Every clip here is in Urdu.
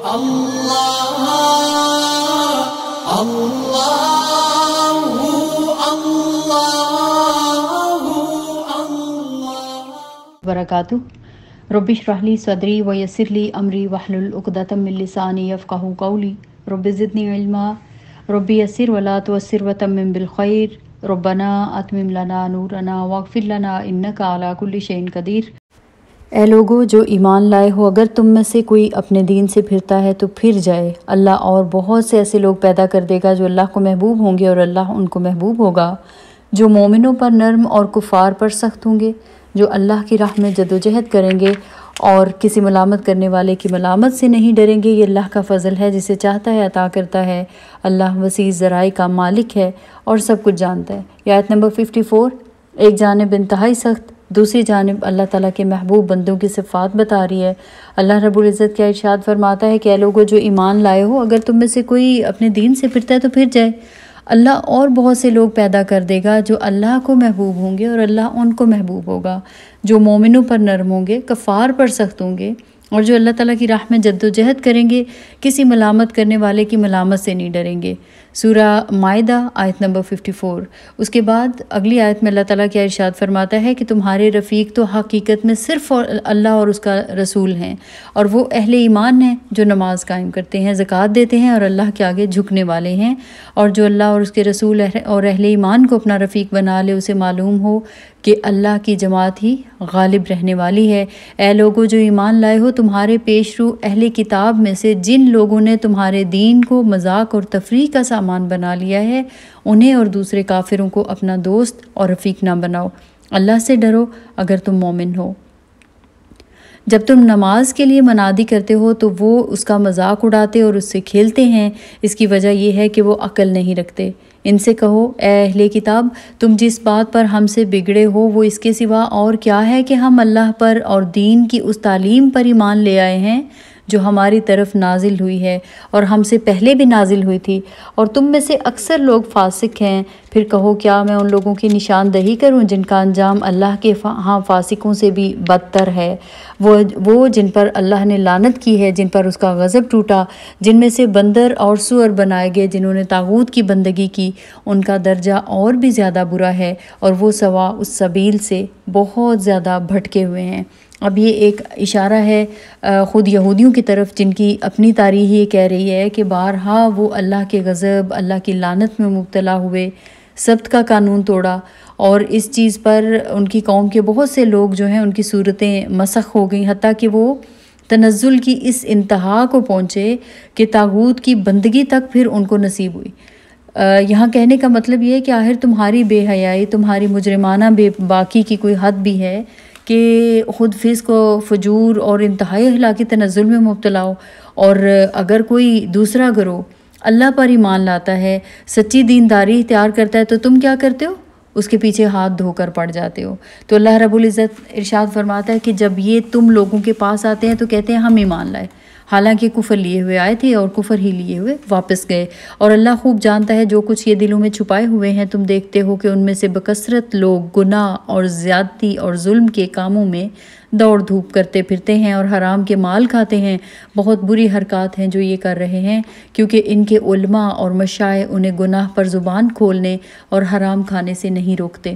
اللہ برکاتہ۔ رب اشرح لی صدری ویسر لی امری واحلل عقدۃ من لسانی یفقہوا قولی رب زدنی علما رب یسر ولا تعسر وتمم بالخیر ربنا اتمم لنا نورنا واغفر لنا انک علی کل شیء قدیر۔ اے لوگو جو ایمان لائے ہو، اگر تم میں سے کوئی اپنے دین سے پھرتا ہے تو پھر جائے، اللہ اور بہت سے ایسے لوگ پیدا کر دے گا جو اللہ کو محبوب ہوں گے اور اللہ ان کو محبوب ہوگا، جو مومنوں پر نرم اور کفار پر سخت ہوں گے، جو اللہ کی راہ میں جدوجہد کریں گے اور کسی ملامت کرنے والے کی ملامت سے نہیں ڈریں گے۔ یہ اللہ کا فضل ہے، جسے چاہتا ہے عطا کرتا ہے۔ اللہ وسیع ذرائع کا مالک ہے اور سب کچھ جانتا ہے۔ یہ آیت نمبر 54 ایک جانب انتہائی سخت، دوسری جانب اللہ تعالیٰ کے محبوب بندوں کی صفات بتا رہی ہے۔ اللہ رب العزت کیا ارشاد فرماتا ہے کہ اے لوگو جو ایمان لائے ہو، اگر تم میں سے کوئی اپنے دین سے پھرتا ہے تو پھر جائے، اللہ اور بہت سے لوگ پیدا کر دے گا جو اللہ کو محبوب ہوں گے اور اللہ ان کو محبوب ہوگا، جو مومنوں پر نرم ہوں گے، کفار پر سخت ہوں گے، اور جو اللہ تعالیٰ کی راہ میں جد و جہد کریں گے، کسی ملامت کرنے والے کی ملامت سے نہیں ڈریں گے۔ سورہ مائدہ آیت نمبر 54۔ اس کے بعد اگلی آیت میں اللہ تعالیٰ کیا ارشاد فرماتا ہے کہ تمہارے رفیق تو حقیقت میں صرف اللہ اور اس کا رسول ہیں، اور وہ اہل ایمان ہیں جو نماز قائم کرتے ہیں، زکوٰۃ دیتے ہیں اور اللہ کے آگے جھکنے والے ہیں، اور جو اللہ اور اس کے رسول اور اہل ایمان کو اپنا رفیق بنا لے، اسے معلوم ہو کہ اللہ کی جماعت ہی غالب رہنے والی ہے۔ اے لوگو جو ایمان لائے ہو، تمہارے پیش رو اہل کتاب میں سے جن لوگوں نے تمہارے دین کو مذاق اور تفریح کا سامان بنا لیا ہے، انہیں اور دوسرے کافروں کو اپنا دوست اور رفیق نہ بناؤ۔ اللہ سے ڈرو اگر تم مومن ہو۔ جب تم نماز کے لیے منادی کرتے ہو تو وہ اس کا مذاق اڑاتے اور اس سے کھیلتے ہیں، اس کی وجہ یہ ہے کہ وہ عقل نہیں رکھتے۔ ان سے کہو اے اہل کتاب، تم جس بات پر ہم سے بگڑے ہو وہ اس کے سوا اور کیا ہے کہ ہم اللہ پر اور دین کی اس تعلیم پر ایمان لے آئے ہیں جو ہماری طرف نازل ہوئی ہے اور ہم سے پہلے بھی نازل ہوئی تھی، اور تم میں سے اکثر لوگ فاسق ہیں۔ پھر کہو کیا میں ان لوگوں کی نشاندہی کروں جن کا انجام اللہ کے ہاں فاسقوں سے بھی بدتر ہے، وہ جن پر اللہ نے لعنت کی ہے، جن پر اس کا غضب ٹوٹا، جن میں سے بندر اور سور بنائے گئے، جنہوں نے طاغوت کی بندگی کی، ان کا درجہ اور بھی زیادہ برا ہے، اور وہ سوا اس سبیل سے بہت زیادہ بھٹکے ہوئے ہیں۔ اب یہ ایک اشارہ ہے خود یہودیوں کی طرف، جن کی اپنی تاریخ یہ کہہ رہی ہے کہ بارہا وہ اللہ کے غضب، اللہ کی لعنت میں مبتلا ہوئے، سبت کا قانون توڑا، اور اس چیز پر ان کی قوم کے بہت سے لوگ جو ہیں ان کی صورتیں مسخ ہو گئیں، حتیٰ کہ وہ تنزل کی اس انتہا کو پہنچے کہ طاغوت کی بندگی تک پھر ان کو نصیب ہوئی۔ یہاں کہنے کا مطلب یہ ہے کہ آخر تمہاری بے حیائی، تمہاری مجرمانہ بے باکی کی کوئی حد بھی ہے کہ خود فسق و فجور اور انتہائی اخلاقی تنزل میں مبتلا ہو، اور اگر کوئی دوسرا گروہ اللہ پر ایمان لاتا ہے، سچی دینداری اختیار کرتا ہے، تو تم کیا کرتے ہو؟ اس کے پیچھے ہاتھ دھو کر پڑ جاتے ہو۔ تو اللہ رب العزت ارشاد فرماتا ہے کہ جب یہ تم لوگوں کے پاس آتے ہیں تو کہتے ہیں ہم ایمان لائے، حالانکہ کفر لیے ہوئے آئے تھے اور کفر ہی لیے ہوئے واپس گئے، اور اللہ خوب جانتا ہے جو کچھ یہ دلوں میں چھپائے ہوئے ہیں۔ تم دیکھتے ہو کہ ان میں سے بکثرت لوگ گناہ اور زیادتی اور ظلم کے کاموں میں دوڑ دھوپ کرتے پھرتے ہیں اور حرام کے مال کھاتے ہیں۔ بہت بری حرکات ہیں جو یہ کر رہے ہیں، کیونکہ ان کے علماء اور مشائخ انہیں گناہ پر زبان کھولنے اور حرام کھانے سے نہیں روکتے۔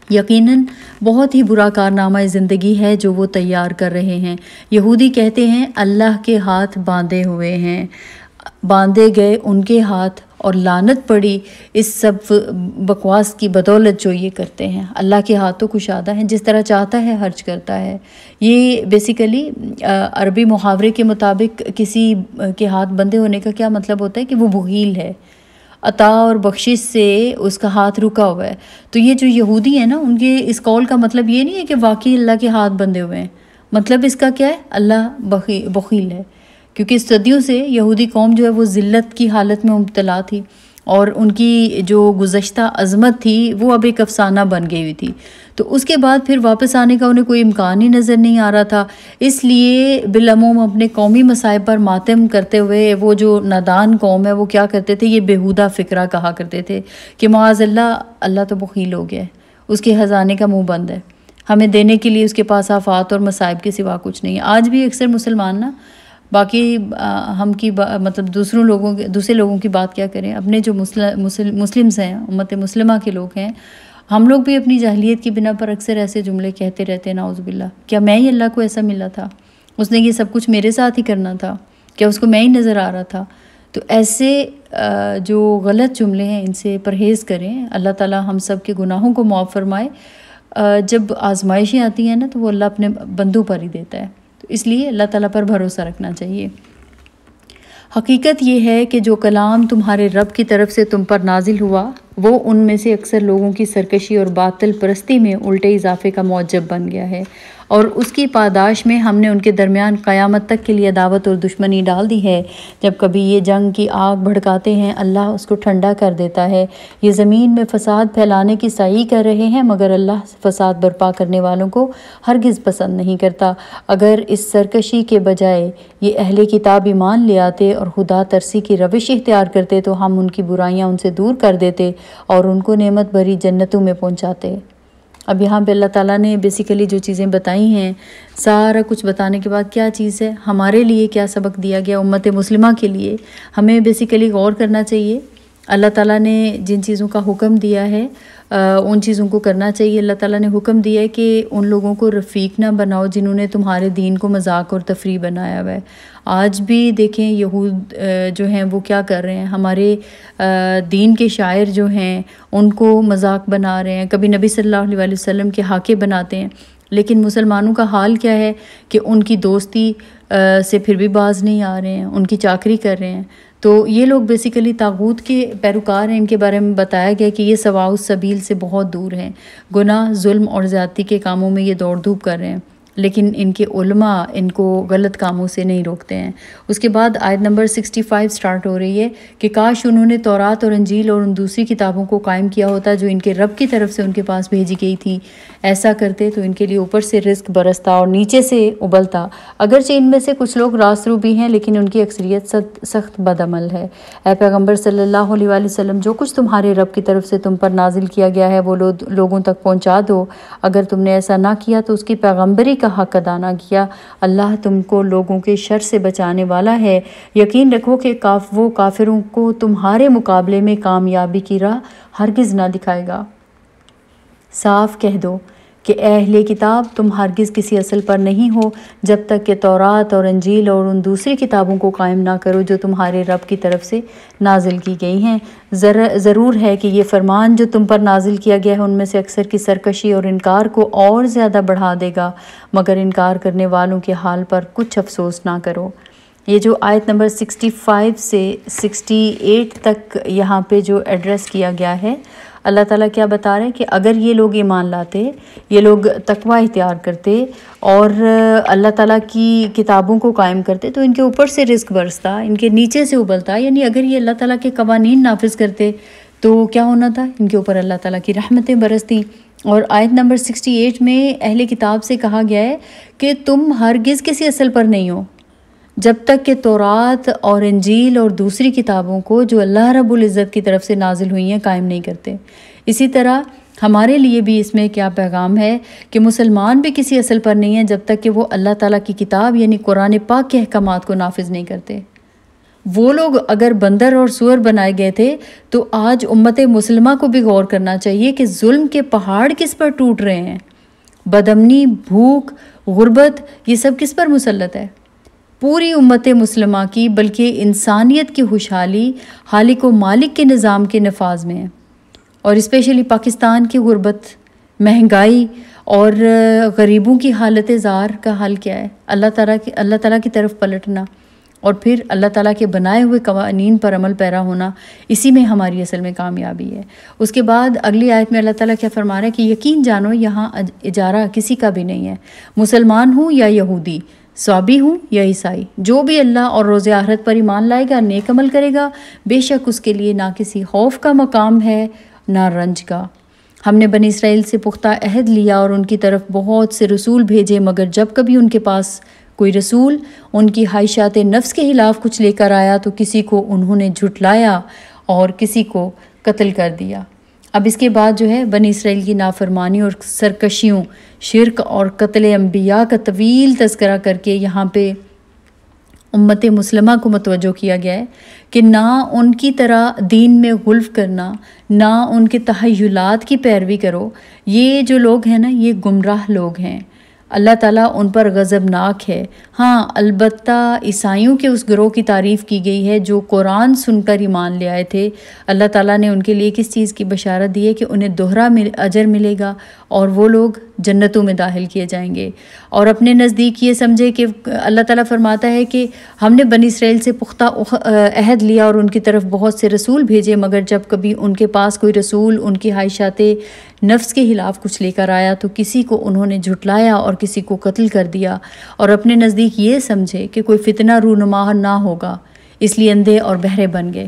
یقیناً بہت ہی برا کارنامہ زندگی ہے جو وہ تیار کر رہے ہیں۔ یہودی کہتے ہیں اللہ کے ہاتھ باندھے ہوئے ہیں، باندھے گئے ان کے ہاتھ، اور لعنت پڑی اس سب بکواس کی بدولت جو یہ کرتے ہیں۔ اللہ کے ہاتھ تو کشادہ ہیں، جس طرح چاہتا ہے خرچ کرتا ہے۔ یہ بیسیکلی عربی محاورے کے مطابق کسی کے ہاتھ بندھے ہونے کا کیا مطلب ہوتا ہے کہ وہ بخیل ہے، عطا اور بخشش سے اس کا ہاتھ رکا ہوا ہے۔ تو یہ جو یہودی ہیں نا، ان کے اس قول کا مطلب یہ نہیں ہے کہ واقعی اللہ کے ہاتھ بندھے ہوئے ہیں، مطلب اس کا کیا ہے؟ اللہ بخیل ہے، کیونکہ صدیوں سے یہودی قوم جو ہے وہ ذلت کی حالت میں مبتلا تھی، اور ان کی جو گزشتہ عظمت تھی وہ اب ایک افسانہ بن گئی ہوئی تھی۔ تو اس کے بعد پھر واپس آنے کا انہیں کوئی امکان ہی نظر نہیں آ رہا تھا، اس لیے بالعموم اپنے قومی مصائب پر ماتم کرتے ہوئے وہ جو نادان قوم ہے وہ کیا کرتے تھے؟ یہ بیہودہ فکرہ کہا کرتے تھے کہ معاذ اللہ، اللہ تو بخیل ہو گیا ہے، اس کے خزانے کا منہ بند ہے، ہمیں دینے کے لیے اس کے پاس آفات اور مصائب کے سوا کچھ نہیں ہے۔ آج بھی اکثر مسلمان نا باقی ہم کی مطلب دوسرے لوگوں کی بات کیا کریں، اپنے جو مسلمز ہیں، امت مسلمہ کے لوگ ہیں، ہم لوگ بھی اپنی جاہلیت کی بنا پر اکثر ایسے جملے کہتے رہتے ہیں، نعوذ باللہ، کیا میں ہی اللہ کو ایسا ملا تھا، اس نے یہ سب کچھ میرے ساتھ ہی کرنا تھا، کیا اس کو میں ہی نظر آ رہا تھا؟ تو ایسے جو غلط جملے ہیں ان سے پرہیز کریں، اللہ تعالیٰ ہم سب کے گناہوں کو معاف فرمائے۔ جب آزمائشیں آتی ہیں نا تو وہ اللہ اپنے بندوں پر ہی دیتا ہے، تو اس لیے اللہ تعالیٰ پر بھروسہ رکھنا چاہیے۔ حقیقت یہ ہے کہ جو کلام تمہارے رب کی طرف سے تم پر نازل ہوا وہ ان میں سے اکثر لوگوں کی سرکشی اور باطل پرستی میں الٹے اضافے کا موجب بن گیا ہے، اور اس کی پاداش میں ہم نے ان کے درمیان قیامت تک کے لیے عداوت اور دشمنی ڈال دی ہے۔ جب کبھی یہ جنگ کی آگ بھڑکاتے ہیں اللہ اس کو ٹھنڈا کر دیتا ہے۔ یہ زمین میں فساد پھیلانے کی سعی کر رہے ہیں مگر اللہ فساد برپا کرنے والوں کو ہرگز پسند نہیں کرتا۔ اگر اس سرکشی کے بجائے یہ اہل کتاب ایمان لے آتے اور خدا ترسی کی روش اختیار کرتے تو ہم ان کی برائیاں ان سے دور کر دیتے اور ان کو نعمت بھری جنتوں میں پہنچاتے۔ اب یہاں پہ اللہ تعالیٰ نے بیسیکلی جو چیزیں بتائی ہیں، سارا کچھ بتانے کے بعد کیا چیز ہے ہمارے لیے، کیا سبق دیا گیا امت مسلمہ کے لیے، ہمیں بیسیکلی غور کرنا چاہیے۔ اللہ تعالیٰ نے جن چیزوں کا حکم دیا ہے ان چیزوں کو کرنا چاہیے۔ اللہ تعالیٰ نے حکم دیا ہے کہ ان لوگوں کو رفیق نہ بناؤ جنہوں نے تمہارے دین کو مذاق اور تفریح بنایا ہوا ہے۔ آج بھی دیکھیں یہود جو ہیں وہ کیا کر رہے ہیں، ہمارے دین کے شاعر جو ہیں ان کو مذاق بنا رہے ہیں، کبھی نبی صلی اللہ علیہ وسلم کے حاکے بناتے ہیں، لیکن مسلمانوں کا حال کیا ہے کہ ان کی دوستی سے پھر بھی باز نہیں آ رہے ہیں، ان کی چاکری کر رہے ہیں۔ تو یہ لوگ بیسیکلی طاغوت کے پیروکار ہیں، ان کے بارے میں بتایا گیا کہ یہ سواء السبیل سے بہت دور ہیں، گناہ، ظلم اور زیادتی کے کاموں میں یہ دوڑ دھوپ کر رہے ہیں، لیکن ان کے علماء ان کو غلط کاموں سے نہیں روکتے ہیں۔ اس کے بعد آیت نمبر 65 سٹارٹ ہو رہی ہے کہ کاش انہوں نے تورات اور انجیل اور ان دوسری کتابوں کو قائم کیا ہوتا جو ان کے رب کی طرف سے ان کے پاس بھیجی گئی تھی، ایسا کرتے تو ان کے لیے اوپر سے رزق برستا اور نیچے سے ابلتا۔ اگرچہ ان میں سے کچھ لوگ راست رو بھی ہیں لیکن ان کی اکثریت سخت بد عمل ہے۔ اے پیغمبر صلی اللہ علیہ وآلہ وسلم، جو کچھ تمہارے رب کی طرف سے تم پر نازل کیا گیا ہے وہ لوگوں تک پہنچا دو۔ اگر تم نے ایسا نہ کیا تو اس کی پیغمبری کا حق ادا نہ کیا، اللہ تم کو لوگوں کے شر سے بچانے والا ہے۔ یقین رکھو کہ وہ کافروں کو تمہارے مقابلے میں کامیابی کی راہ ہرگز نہ دکھائے گا۔ صاف کہہ دو کہ اے اہل کتاب، تم ہرگز کسی اصل پر نہیں ہو جب تک کہ تورات اور انجیل اور ان دوسری کتابوں کو قائم نہ کرو جو تمہارے رب کی طرف سے نازل کی گئی ہیں۔ ضرور ہے کہ یہ فرمان جو تم پر نازل کیا گیا ہے ان میں سے اکثر کی سرکشی اور انکار کو اور زیادہ بڑھا دے گا، مگر انکار کرنے والوں کے حال پر کچھ افسوس نہ کرو۔ یہ جو آیت نمبر 65 سے 68 تک یہاں پہ جو ایڈریس کیا گیا ہے، اللہ تعالیٰ کیا بتا رہے ہیں کہ اگر یہ لوگ ایمان لاتے، یہ لوگ تقوی اختیار کرتے اور اللہ تعالیٰ کی کتابوں کو قائم کرتے تو ان کے اوپر سے رزق برستا، ان کے نیچے سے ابلتا۔ یعنی اگر یہ اللہ تعالیٰ کے قوانین نافذ کرتے تو کیا ہونا تھا، ان کے اوپر اللہ تعالیٰ کی رحمتیں برستی۔ اور آیت نمبر 68 میں اہل کتاب سے کہا گیا ہے کہ تم ہرگز کسی اصل پر نہیں ہو جب تک کہ تورات اور انجیل اور دوسری کتابوں کو جو اللہ رب العزت کی طرف سے نازل ہوئی ہیں قائم نہیں کرتے۔ اسی طرح ہمارے لیے بھی اس میں کیا پیغام ہے کہ مسلمان بھی کسی اصل پر نہیں ہیں جب تک کہ وہ اللہ تعالیٰ کی کتاب یعنی قرآن پاک کے احکامات کو نافذ نہیں کرتے۔ وہ لوگ اگر بندر اور سور بنائے گئے تھے تو آج امت مسلمہ کو بھی غور کرنا چاہیے کہ ظلم کے پہاڑ کس پر ٹوٹ رہے ہیں، بدامنی، بھوک، غربت، یہ سب کس پر مسلط ہے؟ پوری امت مسلمہ کی بلکہ انسانیت کی خوشحالی خالق و مالک کے نظام کے نفاذ میں ہے، اور اسپیشلی پاکستان کی غربت، مہنگائی اور غریبوں کی حالت زار کا حل کیا ہے؟ اللہ تعالیٰ کی طرف پلٹنا اور پھر اللہ تعالیٰ کے بنائے ہوئے قوانین پر عمل پیرا ہونا، اسی میں ہماری اصل میں کامیابی ہے۔ اس کے بعد اگلی آیت میں اللہ تعالیٰ کیا فرما رہا ہے کہ یقین جانو یہاں اجارہ کسی کا بھی نہیں ہے، مسلمان ہوں یا یہودی، صابی ہوں یا عیسائی، جو بھی اللہ اور روز آخرت پر ایمان لائے گا، نیک عمل کرے گا، بے شک اس کے لیے نہ کسی خوف کا مقام ہے نہ رنج کا۔ ہم نے بنی اسرائیل سے پختہ عہد لیا اور ان کی طرف بہت سے رسول بھیجے، مگر جب کبھی ان کے پاس کوئی رسول ان کی خواہشات نفس کے خلاف کچھ لے کر آیا تو کسی کو انہوں نے جھٹلایا اور کسی کو قتل کر دیا۔ اب اس کے بعد جو ہے بنی اسرائیل کی نافرمانی اور سرکشیوں، شرک اور قتل انبیاء کا طویل تذکرہ کر کے یہاں پہ امت مسلمہ کو متوجہ کیا گیا ہے کہ نہ ان کی طرح دین میں غلف کرنا، نہ ان کے تخیلات کی پیروی کرو۔ یہ جو لوگ ہیں نا، یہ گمراہ لوگ ہیں، اللہ تعالیٰ ان پر غضبناک ہے۔ ہاں، البتہ عیسائیوں کے اس گروہ کی تعریف کی گئی ہے جو قرآن سن کر ایمان لے آئے تھے۔ اللہ تعالیٰ نے ان کے لیے کس چیز کی بشارت دی ہے کہ انہیں دوہرا اجر ملے گا اور وہ لوگ جنتوں میں داخل کیے جائیں گے۔ اور اپنے نزدیک یہ سمجھے کہ اللہ تعالیٰ فرماتا ہے کہ ہم نے بنی اسرائیل سے پختہ عہد لیا اور ان کی طرف بہت سے رسول بھیجے، مگر جب کبھی ان کے پاس کوئی رسول ان کی خواہشات نفس کے خلاف کچھ لے کر آیا تو کسی کو انہوں نے جھٹلایا اور کسی کو قتل کر دیا۔ اور اپنے نزدیک یہ سمجھے کہ کوئی فتنہ رونما نہ ہوگا، اس لیے اندھے اور بہرے بن گئے۔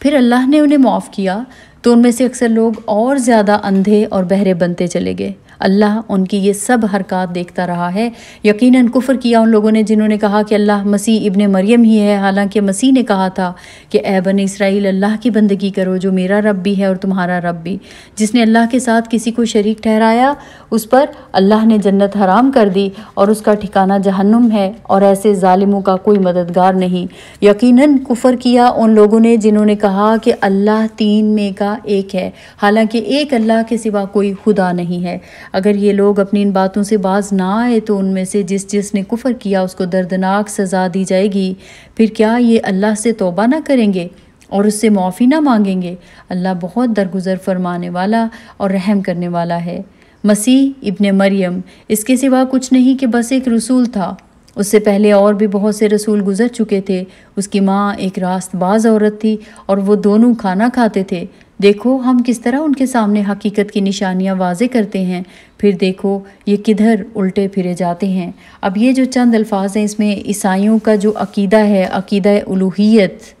پھر اللہ نے انہیں معاف کیا تو ان میں سے اکثر لوگ اور زیادہ اندھے اور بہرے بنتے چلے گئے۔ اللہ ان کی یہ سب حرکات دیکھتا رہا ہے۔ یقیناً کفر کیا ان لوگوں نے جنہوں نے کہا کہ اللہ مسیح ابن مریم ہی ہے، حالانکہ مسیح نے کہا تھا کہ اے بنی اسرائیل، اللہ کی بندگی کرو جو میرا رب بھی ہے اور تمہارا رب بھی۔ جس نے اللہ کے ساتھ کسی کو شریک ٹھہرایا اس پر اللہ نے جنت حرام کر دی اور اس کا ٹھکانہ جہنم ہے، اور ایسے ظالموں کا کوئی مددگار نہیں۔ یقیناً کفر کیا ان لوگوں نے جنہوں نے کہا کہ اللہ تین میں کا ایک ہے، حالانکہ ایک اللہ کے سوا کوئی خدا نہیں ہے۔ اگر یہ لوگ اپنی ان باتوں سے باز نہ آئے تو ان میں سے جس نے کفر کیا اس کو دردناک سزا دی جائے گی۔ پھر کیا یہ اللہ سے توبہ نہ کریں گے اور اس سے معافی نہ مانگیں گے؟ اللہ بہت درگزر فرمانے والا اور رحم کرنے والا ہے۔ مسیح ابن مریم اس کے سوا کچھ نہیں کہ بس ایک رسول تھا۔ اس سے پہلے اور بھی بہت سے رسول گزر چکے تھے۔ اس کی ماں ایک راست باز عورت تھی اور وہ دونوں کھانا کھاتے تھے۔ دیکھو ہم کس طرح ان کے سامنے حقیقت کی نشانیاں واضح کرتے ہیں، پھر دیکھو یہ کدھر الٹے پھرے جاتے ہیں۔ اب یہ جو چند الفاظ ہیں اس میں عیسائیوں کا جو عقیدہ ہے، عقیدہ الوہیت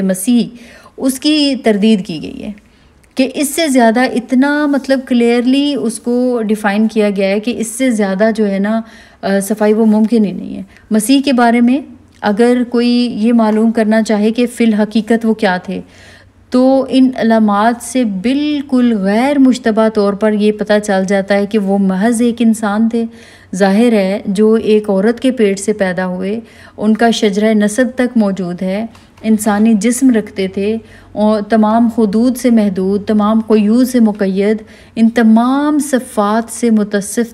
مسیح، اس کی تردید کی گئی ہے کہ اس سے زیادہ اتنا مطلب کلیئرلی اس کو ڈیفائن کیا گیا ہے کہ اس سے زیادہ جو ہے نا صفائی وہ ممکن ہی نہیں ہے۔ مسیح کے بارے میں اگر کوئی یہ معلوم کرنا چاہے کہ فی الحقیقت وہ کیا تھے تو ان علامات سے بالکل غیر مشتبہ طور پر یہ پتہ چل جاتا ہے کہ وہ محض ایک انسان تھے، ظاہر ہے، جو ایک عورت کے پیٹ سے پیدا ہوئے، ان کا شجرہ نسب تک موجود ہے، انسانی جسم رکھتے تھے اور تمام حدود سے محدود، تمام قیود سے مقید، ان تمام صفات سے متصف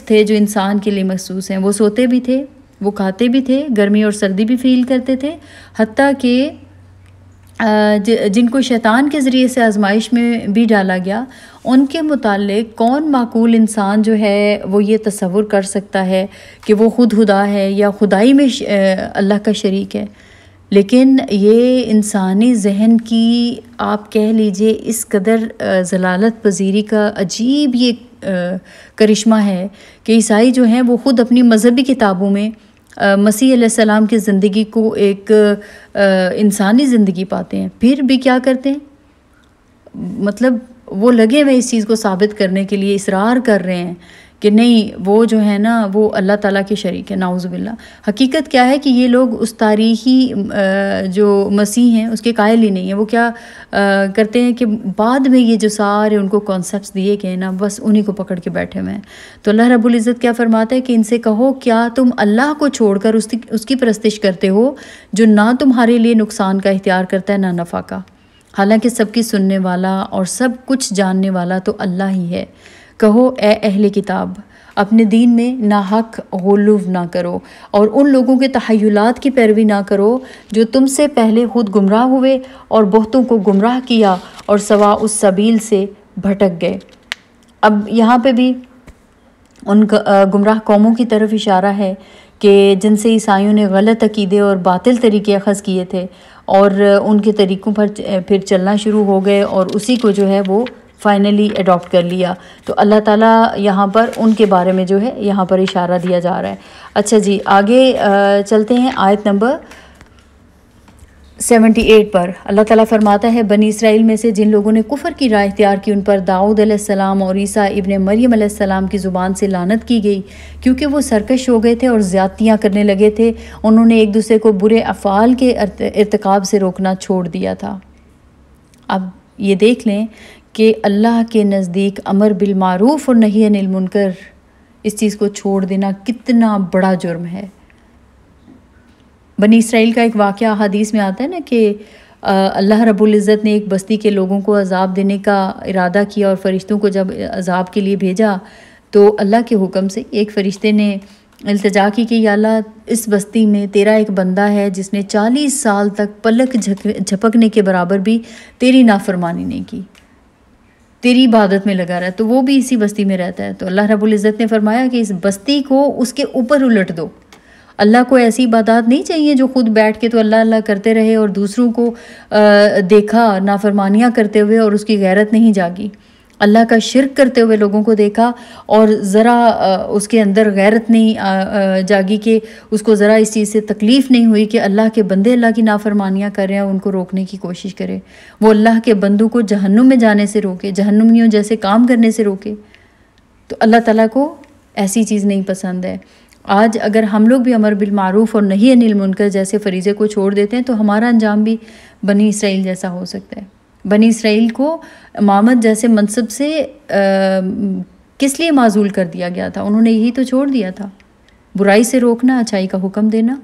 تھے جو انسان کے لیے مخصوص ہیں۔ وہ سوتے بھی تھے، وہ کھاتے بھی تھے، گرمی اور سردی بھی فیل کرتے تھے، حتیٰ کہ جن کو شیطان کے ذریعے سے آزمائش میں بھی ڈالا گیا، ان کے متعلق کون معقول انسان جو ہے وہ یہ تصور کر سکتا ہے کہ وہ خود خدا ہے یا خدائی میں اللہ کا شریک ہے؟ لیکن یہ انسانی ذہن کی آپ کہہ لیجئے اس قدر ضلالت پذیری کا عجیب یہ کرشمہ ہے کہ عیسائی جو ہیں وہ خود اپنی مذہبی کتابوں میں مسیح علیہ السلام کی زندگی کو ایک انسانی زندگی پاتے ہیں، پھر بھی کیا کرتے ہیں؟ مطلب وہ لگے ہوئے اس چیز کو ثابت کرنے کے لیے اصرار کر رہے ہیں کہ نہیں وہ جو ہے نا وہ اللہ تعالیٰ کے شریک ہے، نعوذ باللہ۔ حقیقت کیا ہے کہ یہ لوگ اس تاریخی جو مسیح ہیں اس کے قائل ہی نہیں ہیں۔ وہ کیا کرتے ہیں کہ بعد میں یہ جو سارے ان کو کانسیپٹس دیے گئے نا، بس انہی کو پکڑ کے بیٹھے ہوئے ہیں۔ تو اللہ رب العزت کیا فرماتا ہے کہ ان سے کہو کیا تم اللہ کو چھوڑ کر اس کی پرستش کرتے ہو جو نہ تمہارے لیے نقصان کا اختیار کرتا ہے نہ نفع کا، حالانکہ سب کی سننے والا اور سب کچھ جاننے والا تو اللہ ہی ہے۔ کہو اے اہل کتاب، اپنے دین میں ناحق غلو نہ کرو اور ان لوگوں کے تخیلات کی پیروی نہ کرو جو تم سے پہلے خود گمراہ ہوئے اور بہتوں کو گمراہ کیا اور سوا اس سبیل سے بھٹک گئے۔ اب یہاں پہ بھی ان گمراہ قوموں کی طرف اشارہ ہے کہ جن سے عیسائیوں نے غلط عقیدے اور باطل طریقے اخذ کیے تھے اور ان کے طریقوں پر پھر چلنا شروع ہو گئے اور اسی کو جو ہے وہ فائنلی اڈاپٹ کر لیا۔ تو اللہ تعالیٰ یہاں پر ان کے بارے میں جو ہے یہاں پر اشارہ دیا جا رہا ہے۔ اچھا جی، آگے چلتے ہیں آیت نمبر 78 پر۔ اللہ تعالیٰ فرماتا ہے بنی اسرائیل میں سے جن لوگوں نے کفر کی راہ اختیار کی ان پر داؤد علیہ السلام اور عیسیٰ ابن مریم علیہ السلام کی زبان سے لعنت کی گئی، کیونکہ وہ سرکش ہو گئے تھے اور زیادتیاں کرنے لگے تھے۔ انہوں نے ایک دوسرے کو برے افعال کے ارتکاب سے روکنا چھوڑ دیا تھا۔ اب یہ دیکھ لیں کہ اللہ کے نزدیک امر بالمعروف اور نہی عن المنکر، اس چیز کو چھوڑ دینا کتنا بڑا جرم ہے۔ بنی اسرائیل کا ایک واقعہ حدیث میں آتا ہے نا کہ اللہ رب العزت نے ایک بستی کے لوگوں کو عذاب دینے کا ارادہ کیا، اور فرشتوں کو جب عذاب کے لیے بھیجا تو اللہ کے حکم سے ایک فرشتے نے التجا کی کہ یا اللہ اس بستی میں تیرا ایک بندہ ہے جس نے 40 سال تک پلک جھپکنے کے برابر بھی تیری نافرمانی نہیں کی، تیری عبادت میں لگا رہا ہے، تو وہ بھی اسی بستی میں رہتا ہے۔ تو اللہ رب العزت نے فرمایا کہ اس بستی کو اس کے اوپر الٹ دو۔ اللہ کو ایسی عبادات نہیں چاہیے جو خود بیٹھ کے تو اللہ اللہ کرتے رہے اور دوسروں کو دیکھا نافرمانیاں کرتے ہوئے اور اس کی غیرت نہیں جاگی، اللہ کا شرک کرتے ہوئے لوگوں کو دیکھا اور ذرا اس کے اندر غیرت نہیں جاگی کہ اس کو ذرا اس چیز سے تکلیف نہیں ہوئی کہ اللہ کے بندے اللہ کی نافرمانیاں کر رہے ہیں، ان کو روکنے کی کوشش کرے، وہ اللہ کے بندوں کو جہنم میں جانے سے روکے، جہنمیوں جیسے کام کرنے سے روکے۔ تو اللہ تعالیٰ کو ایسی چیز نہیں پسند ہے۔ آج اگر ہم لوگ بھی امر بالمعروف اور نہی عن المنکر جیسے فریضے کو چھوڑ دیتے ہیں تو ہمارا انجام بھی بنی اسرائیل جیسا ہو سکتا ہے۔ بنی اسرائیل کو امامت جیسے منصب سے کس لیے معزول کر دیا گیا تھا؟ انہوں نے یہی تو چھوڑ دیا تھا، برائی سے روکنا، اچھائی کا حکم دینا۔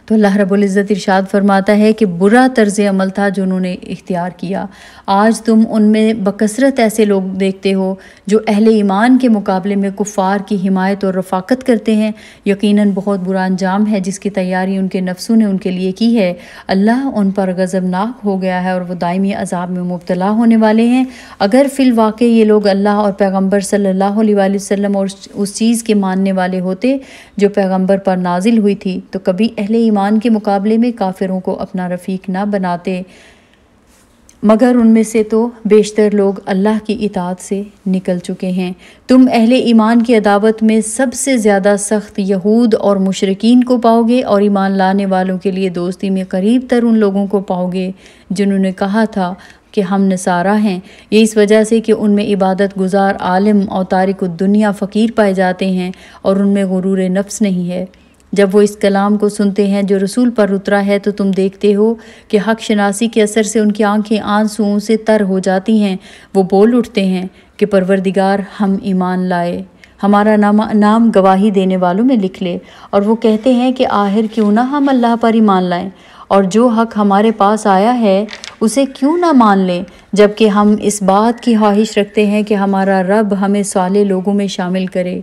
تو اللہ رب العزت ارشاد فرماتا ہے کہ برا طرز عمل تھا جو انہوں نے اختیار کیا۔ آج تم ان میں بکثرت ایسے لوگ دیکھتے ہو جو اہل ایمان کے مقابلے میں کفار کی حمایت اور رفاقت کرتے ہیں، یقیناً بہت برا انجام ہے جس کی تیاری ان کے نفسوں نے ان کے لیے کی ہے۔ اللہ ان پر غضبناک ہو گیا ہے اور وہ دائمی عذاب میں مبتلا ہونے والے ہیں۔ اگر فی الواقع یہ لوگ اللہ اور پیغمبر صلی اللہ علیہ وآلہ وسلم اور اس چیز کے ماننے والے ہوتے جو پیغمبر پر نازل ہوئی تھی تو کبھی اہل ایمان کے مقابلے میں کافروں کو اپنا رفیق نہ بناتے، مگر ان میں سے تو بیشتر لوگ اللہ کی اطاعت سے نکل چکے ہیں۔ تم اہل ایمان کی عداوت میں سب سے زیادہ سخت یہود اور مشرکین کو پاؤ گے، اور ایمان لانے والوں کے لیے دوستی میں قریب تر ان لوگوں کو پاؤ گے جنہوں نے کہا تھا کہ ہم نصارہ ہیں، یہ اس وجہ سے کہ ان میں عبادت گزار عالم اور تارک الدنیا فقیر پائے جاتے ہیں اور ان میں غرور نفس نہیں ہے۔ جب وہ اس کلام کو سنتے ہیں جو رسول پر اترا ہے تو تم دیکھتے ہو کہ حق شناسی کے اثر سے ان کی آنکھیں آنسوؤں سے تر ہو جاتی ہیں، وہ بول اٹھتے ہیں کہ پروردگار ہم ایمان لائے، ہمارا نام گواہی دینے والوں میں لکھ لے، اور وہ کہتے ہیں کہ آخر کیوں نہ ہم اللہ پر ایمان لائیں، اور جو حق ہمارے پاس آیا ہے اسے کیوں نہ مان لیں، جبکہ ہم اس بات کی خواہش رکھتے ہیں کہ ہمارا رب ہمیں صالح لوگوں میں شامل کرے۔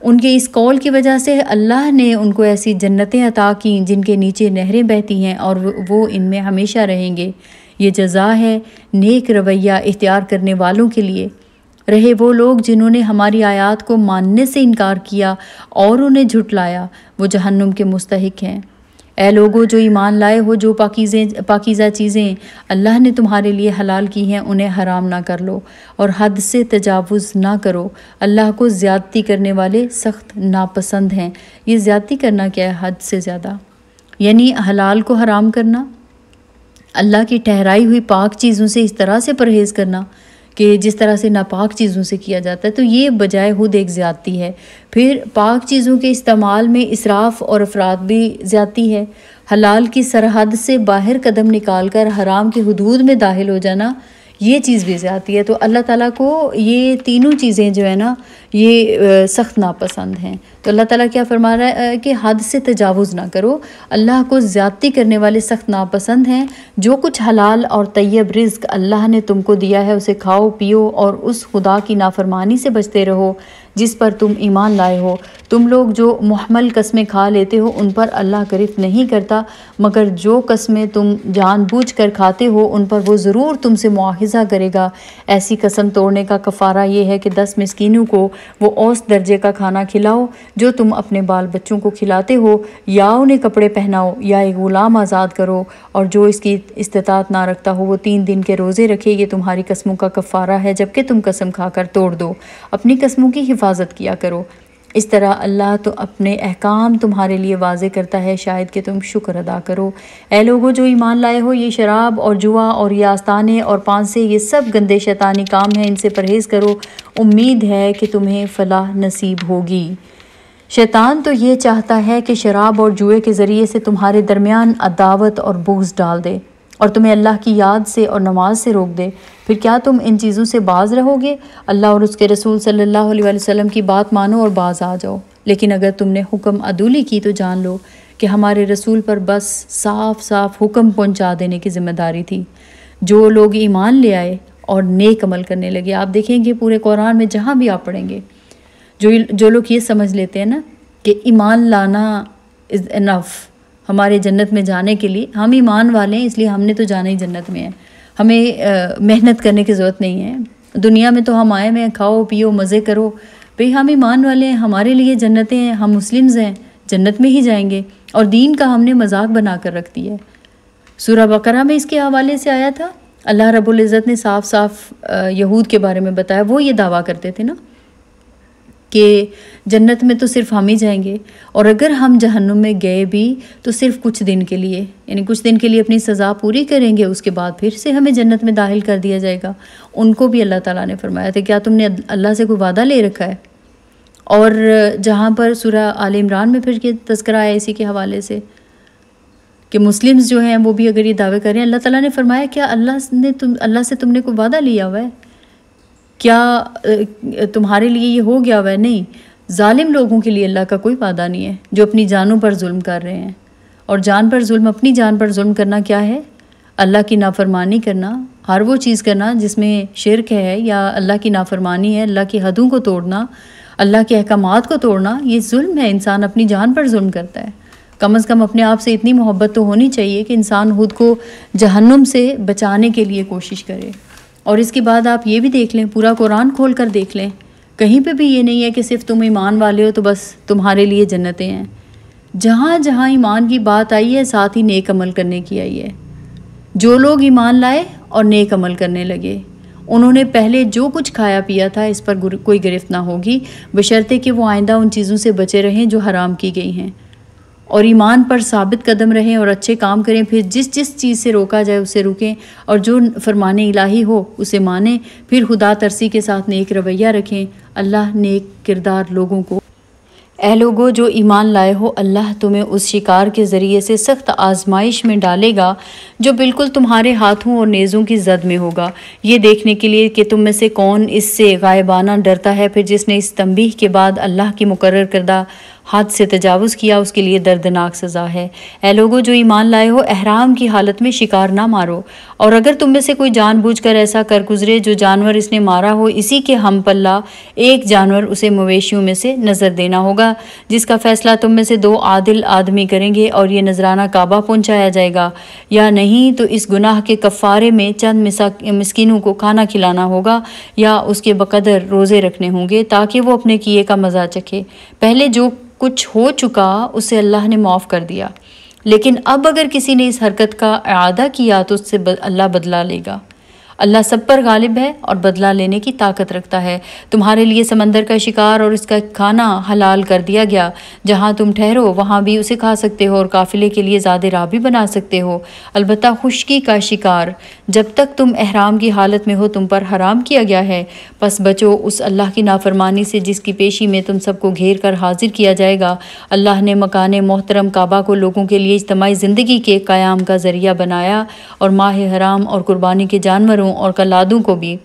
ان کے اس قول کی وجہ سے اللہ نے ان کو ایسی جنتیں عطا کیں جن کے نیچے نہریں بہتی ہیں اور وہ ان میں ہمیشہ رہیں گے۔ یہ جزا ہے نیک رویہ اختیار کرنے والوں کے لیے۔ رہے وہ لوگ جنہوں نے ہماری آیات کو ماننے سے انکار کیا اور انہیں جھٹلایا، وہ جہنم کے مستحق ہیں۔ اے لوگو جو ایمان لائے ہو، جو پاکیزہ چیزیں اللہ نے تمہارے لیے حلال کی ہیں انہیں حرام نہ کر لو، اور حد سے تجاوز نہ کرو، اللہ کو زیادتی کرنے والے سخت ناپسند ہیں۔ یہ زیادتی کرنا کیا ہے؟ حد سے زیادہ، یعنی حلال کو حرام کرنا، اللہ کی ٹھہرائی ہوئی پاک چیزوں سے اس طرح سے پرہیز کرنا کہ جس طرح سے ناپاک چیزوں سے کیا جاتا ہے، تو یہ بجائے خود ایک زیادتی ہے۔ پھر پاک چیزوں کے استعمال میں اسراف اور افراط بھی زیادتی ہے۔ حلال کی سرحد سے باہر قدم نکال کر حرام کی حدود میں داخل ہو جانا، یہ چیز بھی زیادتی ہے۔ تو اللہ تعالیٰ کو یہ تینوں چیزیں جو ہے نا یہ سخت ناپسند ہیں۔ تو اللہ تعالیٰ کیا فرما رہا ہے کہ حد سے تجاوز نہ کرو، اللہ کو زیادتی کرنے والے سخت ناپسند ہیں۔ جو کچھ حلال اور طیب رزق اللہ نے تم کو دیا ہے اسے کھاؤ پیو اور اس خدا کی نافرمانی سے بچتے رہو جس پر تم ایمان لائے ہو۔ تم لوگ جو محمل قسمیں کھا لیتے ہو ان پر اللہ گرفت نہیں کرتا، مگر جو قسمیں تم جان بوجھ کر کھاتے ہو ان پر وہ ضرور تم سے مواخذہ کرے گا۔ ایسی قسم توڑنے کا کفارہ یہ ہے کہ 10 مسکینوں کو وہ اوسط درجے کا کھانا کھلاؤ جو تم اپنے بال بچوں کو کھلاتے ہو، یا انہیں کپڑے پہناؤ یا ایک غلام آزاد کرو، اور جو اس کی استطاعت نہ رکھتا ہو وہ 3 دن کے روزے رکھے۔ یہ تمہاری قسموں کا کفارہ ہے جبکہ تم قسم کھا کر توڑ دو، اپنی قسموں کی حفاظت کیا کرو۔ اس طرح اللہ تو اپنے احکام تمہارے لیے واضح کرتا ہے، شاید کہ تم شکر ادا کرو۔ اے لوگو جو ایمان لائے ہو، یہ شراب اور جوا اور یہ آستانے اور پانسے یہ سب گندے شیطانی کام ہیں، ان سے پرہیز کرو، امید ہے کہ تمہیں فلاح نصیب ہوگی۔ شیطان تو یہ چاہتا ہے کہ شراب اور جوئے کے ذریعے سے تمہارے درمیان عداوت اور بغض ڈال دے اور تمہیں اللہ کی یاد سے اور نماز سے روک دے۔ پھر کیا تم ان چیزوں سے باز رہو گے؟ اللہ اور اس کے رسول صلی اللہ علیہ وسلم کی بات مانو اور باز آ جاؤ۔ لیکن اگر تم نے حکم عدولی کی تو جان لو کہ ہمارے رسول پر بس صاف صاف حکم پہنچا دینے کی ذمہ داری تھی۔ جو لوگ ایمان لے آئے اور نیک عمل کرنے لگے، آپ دیکھیں گے پورے قرآن میں جہاں بھی آپ پڑھیں گے، جو لوگ یہ سمجھ لیتے ہیں نا کہ ایمان لانا از انف ہمارے جنت میں جانے کے لیے، ہم ایمان والے ہیں اس لیے ہم نے تو جانا ہی جنت میں ہے، ہمیں محنت کرنے کی ضرورت نہیں ہے، دنیا میں تو ہم آئے ہوئے ہیں، کھاؤ پیو مزے کرو، بھئی ہم ایمان والے ہیں، ہمارے لیے جنتیں ہیں، ہم مسلمز ہیں، جنت میں ہی جائیں گے، اور دین کا ہم نے مذاق بنا کر رکھ دیا ہے۔ سورہ بقرہ میں اس کے حوالے سے آیا تھا، اللہ رب العزت نے صاف صاف یہود کے بارے میں بتایا، وہ یہ دعویٰ کرتے تھے نا کہ جنت میں تو صرف ہم ہی جائیں گے، اور اگر ہم جہنم میں گئے بھی تو صرف کچھ دن کے لیے، یعنی کچھ دن کے لیے اپنی سزا پوری کریں گے، اس کے بعد پھر سے ہمیں جنت میں داخل کر دیا جائے گا۔ ان کو بھی اللہ تعالیٰ نے فرمایا تھا کیا تم نے اللہ سے کوئی وعدہ لے رکھا ہے؟ اور جہاں پر سورہ آل عمران میں پھر یہ تذکرہ ہے اسی کے حوالے سے کہ مسلمز جو ہیں وہ بھی اگر یہ دعوے کریں، اللہ تعالیٰ نے فرمایا کیا اللہ سے تم نے کوئی وعدہ لیا ہوا ہے؟ کیا تمہارے لیے یہ ہو گیا ہوا ہے؟ نہیں، ظالم لوگوں کے لیے اللہ کا کوئی وعدہ نہیں ہے، جو اپنی جانوں پر ظلم کر رہے ہیں، اور جان پر ظلم، اپنی جان پر ظلم کرنا کیا ہے؟ اللہ کی نافرمانی کرنا، ہر وہ چیز کرنا جس میں شرک ہے یا اللہ کی نافرمانی ہے، اللہ کی حدوں کو توڑنا، اللہ کے احکامات کو توڑنا، یہ ظلم ہے، انسان اپنی جان پر ظلم کرتا ہے۔ کم از کم اپنے آپ سے اتنی محبت تو ہونی چاہیے کہ انسان خود کو جہنم سے بچانے کے لیے کوشش کرے۔ اور اس کے بعد آپ یہ بھی دیکھ لیں، پورا قرآن کھول کر دیکھ لیں، کہیں پہ بھی یہ نہیں ہے کہ صرف تم ایمان والے ہو تو بس تمہارے لیے جنتیں ہیں۔ جہاں جہاں ایمان کی بات آئی ہے ساتھ ہی نیک عمل کرنے کی آئی ہے۔ جو لوگ ایمان لائے اور نیک عمل کرنے لگے، انہوں نے پہلے جو کچھ کھایا پیا تھا اس پر کوئی گرفت نہ ہوگی، بشرطے کہ وہ آئندہ ان چیزوں سے بچے رہیں جو حرام کی گئی ہیں، اور ایمان پر ثابت قدم رہیں اور اچھے کام کریں، پھر جس چیز سے روکا جائے اسے روکیں، اور جو فرمان الہی ہو اسے مانیں، پھر خدا ترسی کے ساتھ نیک رویہ رکھیں۔ اللہ نیک کردار لوگوں کو، اے لوگو جو ایمان لائے ہو، اللہ تمہیں اس شکار کے ذریعے سے سخت آزمائش میں ڈالے گا جو بالکل تمہارے ہاتھوں اور نیزوں کی زد میں ہوگا، یہ دیکھنے کے لیے کہ تم میں سے کون اس سے غائبانہ ڈرتا ہے، پھر جس نے اس تنبیہ کے بعد اللہ کی مقرر کردہ حد سے تجاوز کیا اس کے لیے دردناک سزا ہے۔ اے لوگو جو ایمان لائے ہو، احرام کی حالت میں شکار نہ مارو، اور اگر تم میں سے کوئی جان بوجھ کر ایسا کر گزرے جو جانور اس نے مارا ہو، اسی کے ہم پلہ ایک جانور اسے مویشیوں میں سے نظر دینا ہوگا، جس کا فیصلہ تم میں سے 2 عادل آدمی کریں گے، اور یہ نذرانہ کعبہ پہنچایا جائے گا، یا نہیں تو اس گناہ کے کفارے میں چند مسکینوں کو کھانا کھلانا ہوگا، یا اس کے بقدر روزے رکھنے ہوں گے تاکہ وہ اپنے کیے کا مزہ چکھے۔ پہلے جو کچھ ہو چکا اسے اللہ نے معاف کر دیا، لیکن اب اگر کسی نے اس حرکت کا اعادہ کیا تو اس سے اللہ بدلہ لے گا۔ اللہ سب پر غالب ہے اور بدلہ لینے کی طاقت رکھتا ہے۔ تمہارے لیے سمندر کا شکار اور اس کا کھانا حلال کر دیا گیا، جہاں تم ٹھہرو وہاں بھی اسے کھا سکتے ہو، اور قافلے کے لیے زاد راہ بھی بنا سکتے ہو، البتہ خشکی کا شکار جب تک تم احرام کی حالت میں ہو تم پر حرام کیا گیا ہے، پس بچو اس اللہ کی نافرمانی سے جس کی پیشی میں تم سب کو گھیر کر حاضر کیا جائے گا۔ اللہ نے مکان محترم کعبہ کو لوگوں کے لیے اجتماعی زندگی کے قیام کا ذریعہ بنایا، اور ماہ حرام اور قربانی کے جانوروں اور کلادوں کو بھی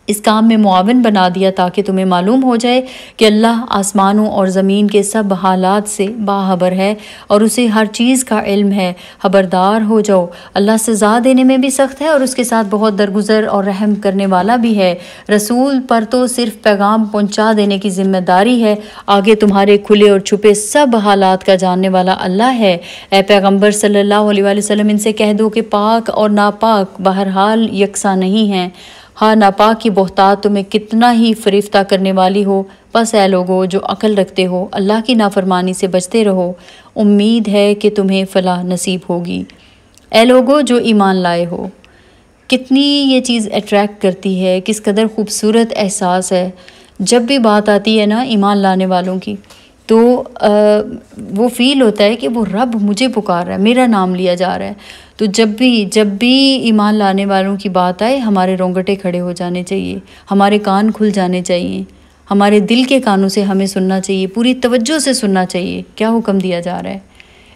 اس کام میں معاون بنا دیا تاکہ تمہیں معلوم ہو جائے کہ اللہ آسمانوں اور زمین کے سب حالات سے باخبر ہے اور اسے ہر چیز کا علم ہے۔ خبردار ہو جاؤ، اللہ سزا دینے میں بھی سخت ہے اور اس کے ساتھ بہت درگزر اور رحم کرنے والا بھی ہے۔ رسول پر تو صرف پیغام پہنچا دینے کی ذمہ داری ہے، آگے تمہارے کھلے اور چھپے سب حالات کا جاننے والا اللہ ہے۔ اے پیغمبر صلی اللہ علیہ وسلم، ان سے کہہ دو کہ پاک اور ناپاک بہرحال یکساں نہیں ہیں، ہاں ناپاک کی بہتات تمہیں کتنا ہی فریفتہ کرنے والی ہو، بس اے لوگو جو عقل رکھتے ہو اللہ کی نافرمانی سے بچتے رہو، امید ہے کہ تمہیں فلاح نصیب ہوگی۔ اے لوگو جو ایمان لائے ہو، کتنی یہ چیز اٹریکٹ کرتی ہے، کس قدر خوبصورت احساس ہے جب بھی بات آتی ہے نا ایمان لانے والوں کی، تو وہ فیل ہوتا ہے کہ وہ رب مجھے پکار رہا ہے، میرا نام لیا جا رہا ہے۔ تو جب بھی ایمان لانے والوں کی بات آئے ہمارے رونگٹے کھڑے ہو جانے چاہیے، ہمارے کان کھل جانے چاہیے، ہمارے دل کے کانوں سے ہمیں سننا چاہیے، پوری توجہ سے سننا چاہیے کیا حکم دیا جا رہا ہے۔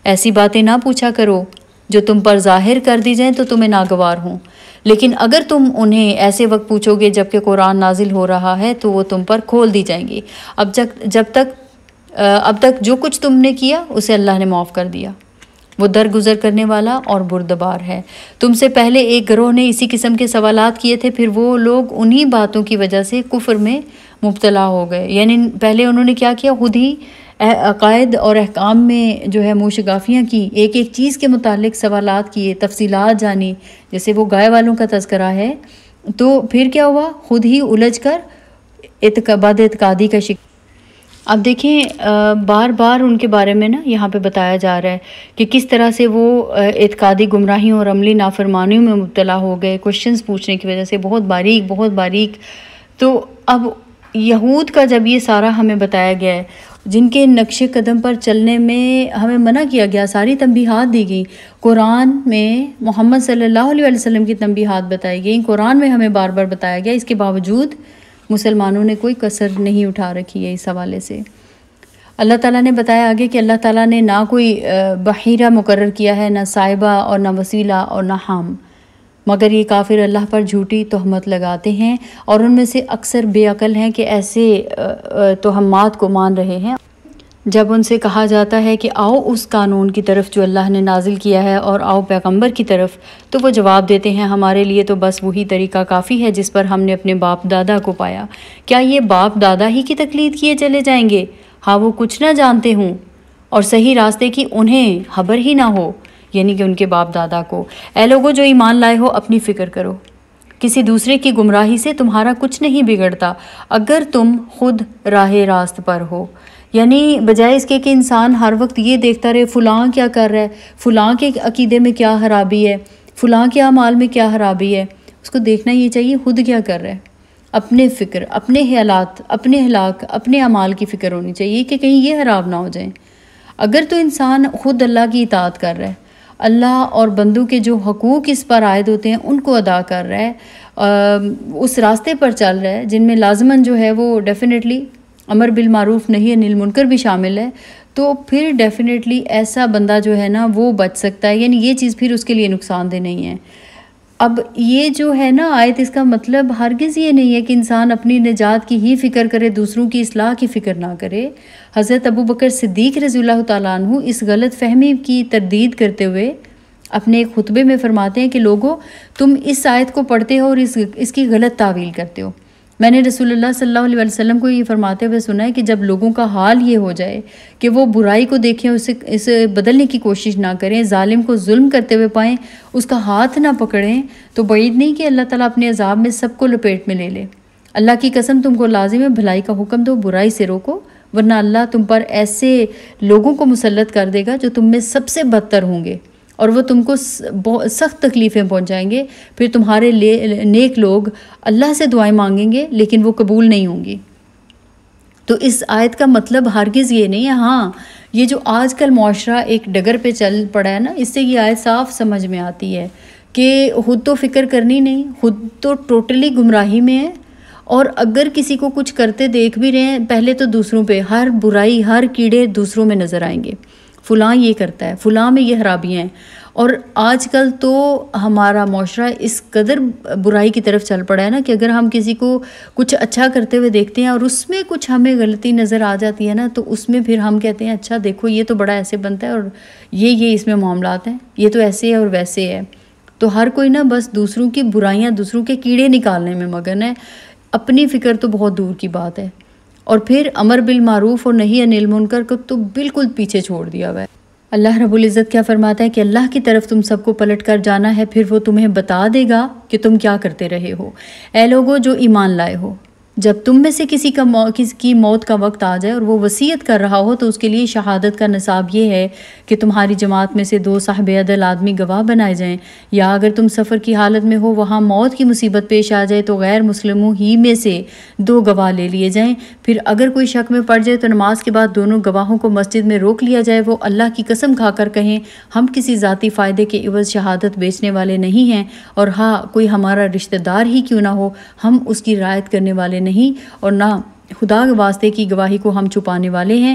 ایسی باتیں نہ پوچھا کرو جو تم پر ظاہر کر دی جائیں تو تمہیں ناگوار ہوں، لیکن اگر تم انہیں ایسے وقت پوچھو گے جب کہ قرآن نازل ہو رہا ہے تو وہ تم پر کھول دی جائیں گی۔ اب جب تک اب تک جو کچھ تم نے کیا اسے اللہ نے معاف کر دیا، وہ درگزر کرنے والا اور بردبار ہے۔ تم سے پہلے ایک گروہ نے اسی قسم کے سوالات کیے تھے، پھر وہ لوگ انہی باتوں کی وجہ سے کفر میں مبتلا ہو گئے۔ یعنی پہلے انہوں نے کیا کیا، خود ہی عقائد اور احکام میں جو ہے موشگافیاں کی، ایک ایک چیز کے متعلق سوالات کیے، تفصیلات جانی، جیسے وہ گائے والوں کا تذکرہ ہے، تو پھر کیا ہوا، خود ہی الجھ کر بد اعتقادی کا شکار۔ اب دیکھیں بار بار ان کے بارے میں نا یہاں پہ بتایا جا رہا ہے کہ کس طرح سے وہ اعتقادی گمراہیوں اور عملی نافرمانیوں میں مبتلا ہو گئے، کوشچنز پوچھنے کی وجہ سے، بہت باریک۔ تو اب یہود کا جب یہ سارا ہمیں بتایا گیا ہے، جن کے نقش قدم پر چلنے میں ہمیں منع کیا گیا، ساری تنبیہات دی گئی، قرآن میں محمد صلی اللہ علیہ وسلم کی تنبیہات بتائی گئی، قرآن میں ہمیں بار بار بتایا گیا، اس کے باوجود مسلمانوں نے کوئی کسر نہیں اٹھا رکھی ہے اس حوالے سے۔ اللہ تعالیٰ نے بتایا آگے کہ اللہ تعالیٰ نے نہ کوئی بحیرہ مقرر کیا ہے، نہ صاحبہ اور نہ وسیلہ اور نہ حام، مگر یہ کافر اللہ پر جھوٹی تہمت لگاتے ہیں، اور ان میں سے اکثر بے عقل ہیں کہ ایسے تہمات کو مان رہے ہیں۔ جب ان سے کہا جاتا ہے کہ آؤ اس قانون کی طرف جو اللہ نے نازل کیا ہے، اور آؤ پیغمبر کی طرف، تو وہ جواب دیتے ہیں ہمارے لیے تو بس وہی طریقہ کافی ہے جس پر ہم نے اپنے باپ دادا کو پایا۔ کیا یہ باپ دادا ہی کی تقلید کیے چلے جائیں گے؟ ہاں وہ کچھ نہ جانتے ہوں اور صحیح راستے کی انہیں خبر ہی نہ ہو، یعنی کہ ان کے باپ دادا کو۔ اے لوگوں جو ایمان لائے ہو، اپنی فکر کرو، کسی دوسرے کی گمراہی سے تمہارا کچھ نہیں بگڑتا اگر تم خود راہ راست پر ہو۔ یعنی بجائے اس کے کہ انسان ہر وقت یہ دیکھتا رہے فلاں کیا کر رہا ہے، فلاں کے عقیدے میں کیا خرابی ہے، فلاں کے اعمال میں کیا خرابی ہے، اس کو دیکھنا یہ چاہیے خود کیا کر رہا ہے۔ اپنے فکر، اپنے خیالات، اپنے ہلاک، اپنے اعمال کی فکر ہونی چاہیے کہ کہیں یہ خراب نہ ہو جائیں۔ اگر تو انسان خود اللہ کی اطاعت کر رہا ہے، اللہ اور بندوں کے جو حقوق اس پر عائد ہوتے ہیں ان کو ادا کر رہا ہے، اس راستے پر چل رہا ہے جن میں لازماً جو ہے وہ ڈیفینیٹلی امر بالمعروف نہی عن المنکر بھی شامل ہے، تو پھر ڈیفینیٹلی ایسا بندہ جو ہے نا وہ بچ سکتا ہے، یعنی یہ چیز پھر اس کے لیے نقصان دہ نہیں ہے۔ اب یہ جو ہے نا آیت، اس کا مطلب ہرگز یہ نہیں ہے کہ انسان اپنی نجات کی ہی فکر کرے، دوسروں کی اصلاح کی فکر نہ کرے۔ حضرت ابوبکر صدیق رضی اللہ تعالیٰ عنہ اس غلط فہمی کی تردید کرتے ہوئے اپنے ایک خطبے میں فرماتے ہیں کہ لوگو تم اس آیت کو پڑھتے ہو اور اس کی غلط تعویل کرتے ہو۔ میں نے رسول اللہ صلی اللہ علیہ وسلم کو یہ فرماتے ہوئے سنا ہے کہ جب لوگوں کا حال یہ ہو جائے کہ وہ برائی کو دیکھیں، اسے بدلنے کی کوشش نہ کریں، ظالم کو ظلم کرتے ہوئے پائیں، اس کا ہاتھ نہ پکڑیں، تو بعید نہیں کہ اللہ تعالیٰ اپنے عذاب میں سب کو لپیٹ میں لے لے۔ اللہ کی قسم تم کو لازم ہے بھلائی کا حکم دو، برائی سے روکو، ورنہ اللہ تم پر ایسے لوگوں کو مسلط کر دے گا جو تم میں سب سے بدتر ہوں گے، اور وہ تم کو سخت تکلیفیں پہنچائیں گے۔ پھر تمہارے نیک لوگ اللہ سے دعائیں مانگیں گے لیکن وہ قبول نہیں ہوں گی۔ تو اس آیت کا مطلب ہرگز یہ نہیں ہے۔ ہاں یہ جو آج کل معاشرہ ایک ڈگر پہ چل پڑا ہے نا، اس سے یہ آیت صاف سمجھ میں آتی ہے کہ خود تو فکر کرنی نہیں، خود تو ٹوٹلی گمراہی میں ہے، اور اگر کسی کو کچھ کرتے دیکھ بھی رہے ہیں، پہلے تو دوسروں پہ ہر برائی، ہر کیڑے دوسروں میں نظر آئیں گے، فلاں یہ کرتا ہے، فلاں میں یہ خرابیاں ہیں۔ اور آج کل تو ہمارا معاشرہ اس قدر برائی کی طرف چل پڑا ہے نا کہ اگر ہم کسی کو کچھ اچھا کرتے ہوئے دیکھتے ہیں اور اس میں کچھ ہمیں غلطی نظر آ جاتی ہے نا، تو اس میں پھر ہم کہتے ہیں اچھا دیکھو یہ تو بڑا ایسے بنتا ہے، اور یہ اس میں معاملات ہیں، یہ تو ایسے ہے اور ویسے ہے۔ تو ہر کوئی نا بس دوسروں کی برائیاں، دوسروں کے کیڑے نکالنے میں مگن ہے، اپنی فکر تو بہت دور کی بات ہے۔ اور پھر امر بالمعروف اور نہی عن المنکر کو تو بالکل پیچھے چھوڑ دیا ہوا ہے۔ اللہ رب العزت کیا فرماتا ہے کہ اللہ کی طرف تم سب کو پلٹ کر جانا ہے، پھر وہ تمہیں بتا دے گا کہ تم کیا کرتے رہے ہو۔ اے لوگو جو ایمان لائے ہو، جب تم میں سے کسی کی موت کا وقت آ جائے اور وہ وصیت کر رہا ہو، تو اس کے لیے شہادت کا نصاب یہ ہے کہ تمہاری جماعت میں سے 2 صاحب عدل آدمی گواہ بنائے جائیں، یا اگر تم سفر کی حالت میں ہو، وہاں موت کی مصیبت پیش آ جائے، تو غیر مسلموں ہی میں سے 2 گواہ لے لیے جائیں۔ پھر اگر کوئی شک میں پڑ جائے تو نماز کے بعد دونوں گواہوں کو مسجد میں روک لیا جائے، وہ اللہ کی قسم کھا کر کہیں ہم کسی ذاتی فائدے کے عوض شہادت بیچنے والے نہیں ہیں، اور ہاں کوئی ہمارا رشتہ دار ہی کیوں نہ ہو، ہم اس کی رعایت کرنے والے نہیں، اور نہ خدا کے واسطے کی گواہی کو ہم چھپانے والے ہیں۔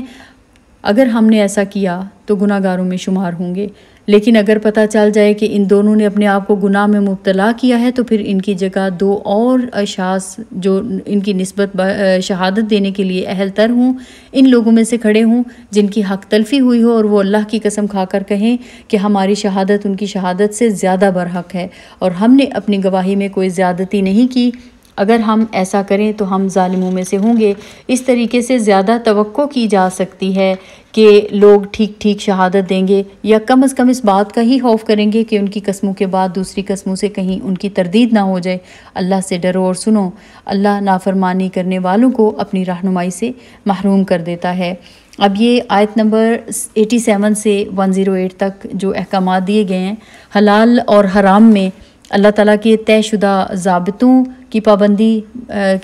اگر ہم نے ایسا کیا تو گناہگاروں میں شمار ہوں گے۔ لیکن اگر پتہ چل جائے کہ ان دونوں نے اپنے آپ کو گناہ میں مبتلا کیا ہے تو پھر ان کی جگہ 2 اور اشخاص جو ان کی نسبت شہادت دینے کے لیے اہل تر ہوں، ان لوگوں میں سے کھڑے ہوں جن کی حق تلفی ہوئی ہو، اور وہ اللہ کی قسم کھا کر کہیں کہ ہماری شہادت ان کی شہادت سے زیادہ برحق ہے اور ہم نے اپنی گواہی میں کوئی زیادتی نہیں کی۔ اگر ہم ایسا کریں تو ہم ظالموں میں سے ہوں گے۔ اس طریقے سے زیادہ توقع کی جا سکتی ہے کہ لوگ ٹھیک ٹھیک شہادت دیں گے، یا کم از کم اس بات کا ہی خوف کریں گے کہ ان کی قسموں کے بعد دوسری قسموں سے کہیں ان کی تردید نہ ہو جائے۔ اللہ سے ڈرو اور سنو، اللہ نافرمانی کرنے والوں کو اپنی رہنمائی سے محروم کر دیتا ہے۔ اب یہ آیت نمبر 87 سے 108 تک جو احکامات دیے گئے ہیں، حلال اور حرام میں اللہ تعالیٰ کے طے شدہ ضابطوں کی پابندی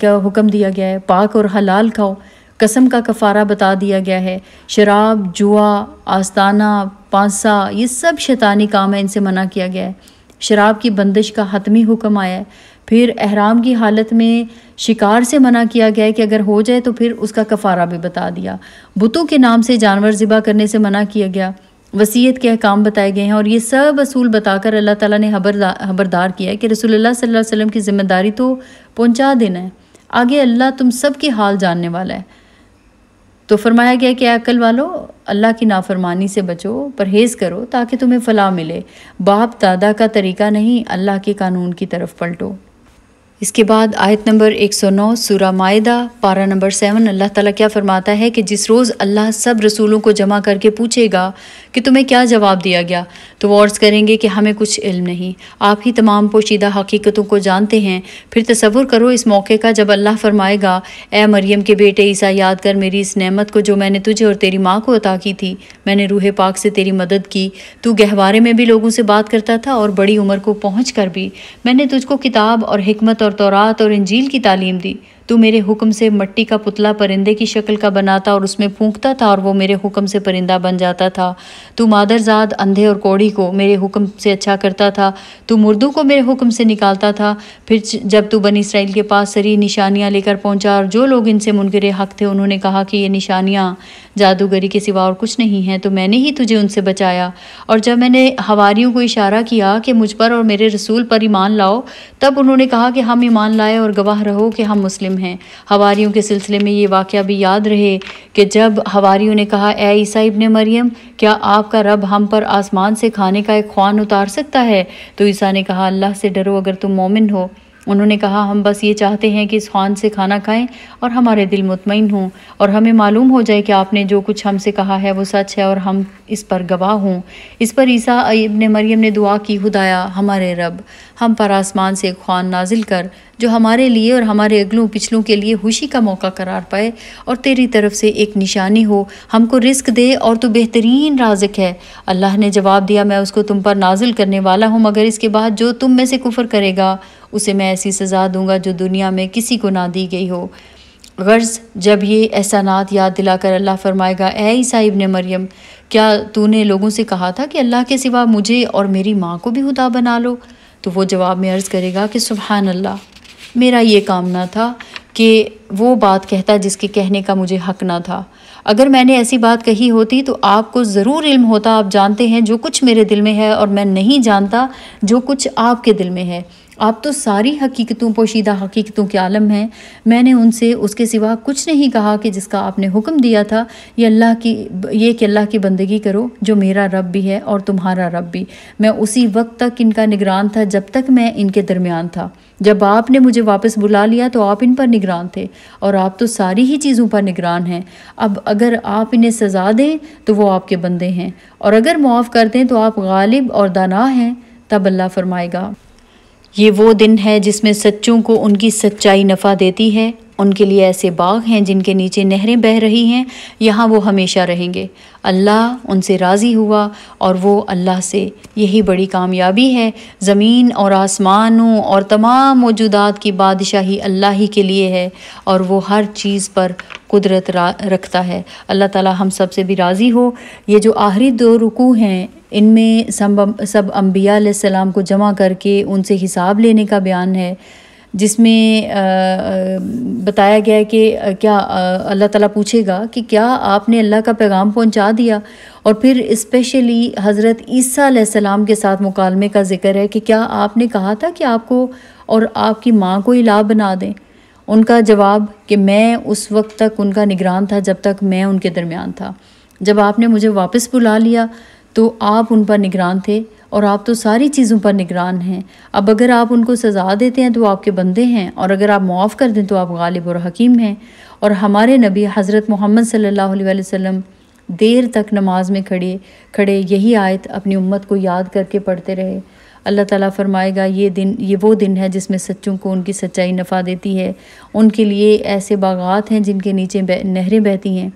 کا حکم دیا گیا ہے۔ پاک اور حلال کھاؤ، قسم کا کفارہ بتا دیا گیا ہے۔ شراب، جوا، آستانہ، پانسا، یہ سب شیطانی کام ہے، ان سے منع کیا گیا ہے۔ شراب کی بندش کا حتمی حکم آیا ہے۔ پھر احرام کی حالت میں شکار سے منع کیا گیا ہے کہ اگر ہو جائے تو پھر اس کا کفارہ بھی بتا دیا۔ بتوں کے نام سے جانور ذبح کرنے سے منع کیا گیا۔ وصیت کے احکام بتائے گئے ہیں، اور یہ سب اصول بتا کر اللہ تعالیٰ نے خبردار کیا ہے کہ رسول اللہ صلی اللہ علیہ وسلم کی ذمہ داری تو پہنچا دینا ہے، آگے اللہ تم سب کے حال جاننے والا ہے۔ تو فرمایا گیا کہ اے عقل والو، اللہ کی نافرمانی سے بچو، پرہیز کرو تاکہ تمہیں فلاح ملے۔ باپ دادا کا طریقہ نہیں، اللہ کے قانون کی طرف پلٹو۔ اس کے بعد آیت نمبر 109 سورہ مائدہ پارہ نمبر 7، اللہ تعالیٰ کیا فرماتا ہے کہ جس روز اللہ سب رسولوں کو جمع کر کے پوچھے گا کہ تمہیں کیا جواب دیا گیا، تو وہ عرض کریں گے کہ ہمیں کچھ علم نہیں، آپ ہی تمام پوشیدہ حقیقتوں کو جانتے ہیں۔ پھر تصور کرو اس موقع کا جب اللہ فرمائے گا، اے مریم کے بیٹے عیسیٰ، یاد کر میری اس نعمت کو جو میں نے تجھے اور تیری ماں کو عطا کی تھی۔ میں نے روح پاک سے تیری مدد کی، تو گہوارے میں بھی لوگوں سے بات کرتا تھا اور بڑی عمر کو پہنچ کر بھی میں نے تجھ کو کتاب اور حکمت اور تورات اور انجیل کی تعلیم دی۔ تو میرے حکم سے مٹی کا پتلا پرندے کی شکل کا بناتا اور اس میں پھونکتا تھا، اور وہ میرے حکم سے پرندہ بن جاتا تھا۔ تو مادرزاد اندھے اور کوڑی کو میرے حکم سے اچھا کرتا تھا، تو مردوں کو میرے حکم سے نکالتا تھا۔ پھر جب تو بنی اسرائیل کے پاس سری نشانیاں لے کر پہنچا، اور جو لوگ ان سے منکر حق تھے انہوں نے کہا کہ یہ نشانیاں جادوگری کے سوا اور کچھ نہیں ہیں، تو میں نے ہی تجھے ان سے بچایا۔ اور جب میں نے حواریوں کو اشارہ کیا کہ مجھ پر اور میرے رسول پر ایمان لاؤ، تب انہوں نے کہا کہ ہم ایمان لائے، اور گواہ رہو کہ ہم مسلم ہیں۔ حواریوں کے سلسلے میں یہ واقعہ بھی یاد رہے کہ جب حواریوں نے کہا، اے عیسیٰ ابن مریم، کیا آپ کا رب ہم پر آسمان سے کھانے کا ایک خوان اتار سکتا ہے؟ تو عیسیٰ نے کہا، اللہ سے ڈرو اگر تم مومن ہو۔ انہوں نے کہا، ہم بس یہ چاہتے ہیں کہ اس خوان سے کھانا کھائیں اور ہمارے دل مطمئن ہوں، اور ہمیں معلوم ہو جائے کہ آپ نے جو کچھ ہم سے کہا ہے وہ سچ ہے، اور ہم اس پر گواہ ہوں۔ اس پر عیسیٰ ابن مریم نے دعا کی، خدایا ہمارے رب، ہم پر آسمان سے ایک خوان نازل کر جو ہمارے لیے اور ہمارے اگلوں پچھلوں کے لیے خوشی کا موقع قرار پائے، اور تیری طرف سے ایک نشانی ہو، ہم کو رزق دے، اور تو بہترین رازق ہے۔ اللہ نے جواب دیا، میں اس کو تم پر نازل کرنے والا ہوں، مگر اس کے بعد جو تم میں سے کفر کرے گا اسے میں ایسی سزا دوں گا جو دنیا میں کسی کو نہ دی گئی ہو۔ غرض جب یہ احسانات یاد دلا کر اللہ فرمائے گا، اے عیسیٰ ابن مریم، کیا تو نے لوگوں سے کہا تھا کہ اللہ کے سوا مجھے اور میری ماں کو بھی خدا بنا لو؟ تو وہ جواب میں عرض کرے گا کہ سبحان اللہ، میرا یہ کام نہ تھا کہ وہ بات کہتا جس کے کہنے کا مجھے حق نہ تھا۔ اگر میں نے ایسی بات کہی ہوتی تو آپ کو ضرور علم ہوتا، آپ جانتے ہیں جو کچھ میرے دل میں ہے، اور میں نہیں جانتا جو کچھ آپ کے دل میں ہے۔ آپ تو ساری حقیقتوں، پوشیدہ حقیقتوں کے عالم ہیں۔ میں نے ان سے اس کے سوا کچھ نہیں کہا کہ جس کا آپ نے حکم دیا تھا، یہ کہ اللہ کی بندگی کرو جو میرا رب بھی ہے اور تمہارا رب بھی۔ میں اسی وقت تک ان کا نگران تھا جب تک میں ان کے درمیان تھا۔ جب آپ نے مجھے واپس بلا لیا تو آپ ان پر نگران تھے، اور آپ تو ساری ہی چیزوں پر نگران ہیں۔ اب اگر آپ انہیں سزا دیں تو وہ آپ کے بندے ہیں، اور اگر معاف کر دیں تو آپ غالب اور دانا ہیں۔ تب اللہ فرمائے گا، یہ وہ دن ہے جس میں سچوں کو ان کی سچائی نفع دیتی ہے۔ ان کے لیے ایسے باغ ہیں جن کے نیچے نہریں بہہ رہی ہیں، یہاں وہ ہمیشہ رہیں گے۔ اللہ ان سے راضی ہوا، اور وہ اللہ سے، یہی بڑی کامیابی ہے۔ زمین اور آسمانوں اور تمام موجودات کی بادشاہی اللہ ہی کے لیے ہے، اور وہ ہر چیز پر قدرت رکھتا ہے۔ اللہ تعالی ہم سب سے بھی راضی ہو۔ یہ جو آخری 2 رکوع ہیں، ان میں سب انبیاء علیہ السلام کو جمع کر کے ان سے حساب لینے کا بیان ہے۔ جس میں بتایا گیا ہے کہ کیا اللہ تعالیٰ پوچھے گا کہ کیا آپ نے اللہ کا پیغام پہنچا دیا، اور پھر اسپیشلی حضرت عیسیٰ علیہ السلام کے ساتھ مکالمے کا ذکر ہے کہ کیا آپ نے کہا تھا کہ آپ کو اور آپ کی ماں کو الہ بنا دیں۔ ان کا جواب کہ میں اس وقت تک ان کا نگران تھا جب تک میں ان کے درمیان تھا، جب آپ نے مجھے واپس بلا لیا تو آپ ان پر نگران تھے، اور آپ تو ساری چیزوں پر نگران ہیں۔ اب اگر آپ ان کو سزا دیتے ہیں تو وہ آپ کے بندے ہیں، اور اگر آپ معاف کر دیں تو آپ غالب اور حکیم ہیں۔ اور ہمارے نبی حضرت محمد صلی اللہ علیہ وسلم دیر تک نماز میں کھڑے یہی آیت اپنی امت کو یاد کر کے پڑھتے رہے۔ اللہ تعالیٰ فرمائے گا یہ وہ دن ہے جس میں سچوں کو ان کی سچائی نفع دیتی ہے، ان کے لیے ایسے باغات ہیں جن کے نیچے نہریں بہتی ہیں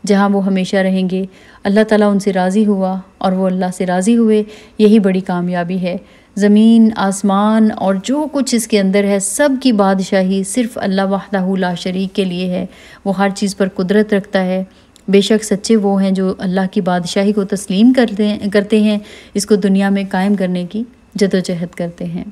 جہاں وہ ہمیشہ رہیں گے۔ اللہ تعالیٰ ان سے راضی ہوا اور وہ اللہ سے راضی ہوئے، یہی بڑی کامیابی ہے۔ زمین، آسمان اور جو کچھ اس کے اندر ہے، سب کی بادشاہی صرف اللہ وحدہ لا شریک کے لیے ہے۔ وہ ہر چیز پر قدرت رکھتا ہے۔ بے شک سچے وہ ہیں جو اللہ کی بادشاہی کو تسلیم کرتے ہیں، اس کو دنیا میں قائم کرنے کی جدوجہد کرتے ہیں۔